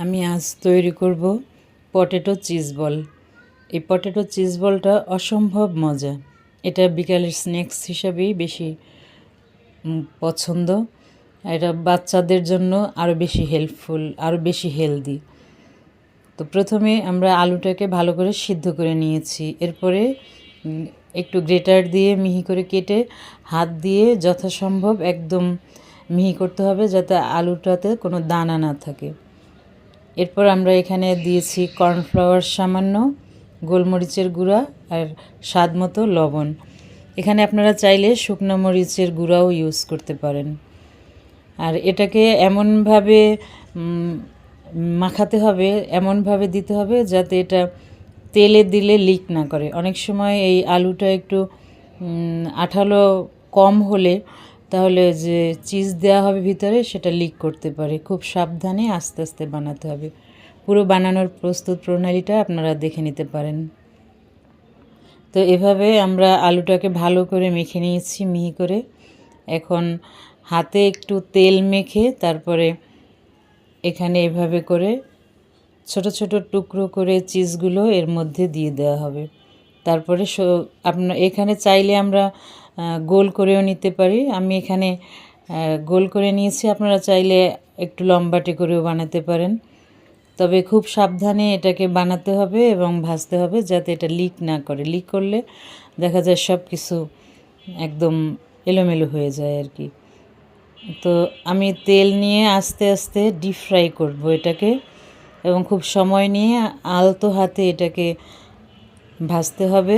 আমি আজ তৈরি করব পটেটো চিজ বল। এই পটেটো চিজ বলটা অসম্ভব মজা। এটা বিকালের স্ন্যাক্স হিসাবেই বেশি পছন্দ। এটা বাচ্চাদের জন্য আরও বেশি হেল্পফুল, আরও বেশি হেলদি। তো প্রথমে আমরা আলুটাকে ভালো করে সিদ্ধ করে নিয়েছি। এরপরে একটু গ্রেটার দিয়ে মিহি করে কেটে হাত দিয়ে যথাসম্ভব একদম মিহি করতে হবে, যাতে আলুটাতে কোনো দানা না থাকে। এরপর আমরা এখানে দিয়েছি কর্নফ্লাওয়ার সামান্য, গোলমরিচের গুঁড়া আর স্বাদ মতো লবণ। এখানে আপনারা চাইলে শুকনো মরিচের গুঁড়াও ইউজ করতে পারেন। আর এটাকে এমনভাবে মাখাতে হবে, এমনভাবে দিতে হবে যাতে এটা তেলে দিলে লিক না করে। অনেক সময় এই আলুটা একটু আঠালো কম হলে তাহলে যে চিজ দেওয়া হবে ভিতরে সেটা লিক করতে পারে। খুব সাবধানে আস্তে আস্তে বানাতে হবে। পুরো বানানোর প্রস্তুত প্রণালীটা আপনারা দেখে নিতে পারেন। তো এভাবে আমরা আলুটাকে ভালো করে মেখে নিয়েছি মিহি করে। এখন হাতে একটু তেল মেখে তারপরে এখানে এভাবে করে ছোট ছোট টুকরো করে চিজগুলো এর মধ্যে দিয়ে দেওয়া হবে। তারপরে আপনার এখানে চাইলে আমরা গোল করেও নিতে পারি। আমি এখানে গোল করে নিয়েছি, আপনারা চাইলে একটু লম্বাটে করেও বানাতে পারেন। তবে খুব সাবধানে এটাকে বানাতে হবে এবং ভাজতে হবে যাতে এটা লিক না করে। লিক করলে দেখা যায় সব কিছু একদম এলোমেলো হয়ে যায় আর কি। তো আমি তেল নিয়ে আস্তে আস্তে ডিপ ফ্রাই করব এটাকে, এবং খুব সময় নিয়ে আলতো হাতে এটাকে ভাজতে হবে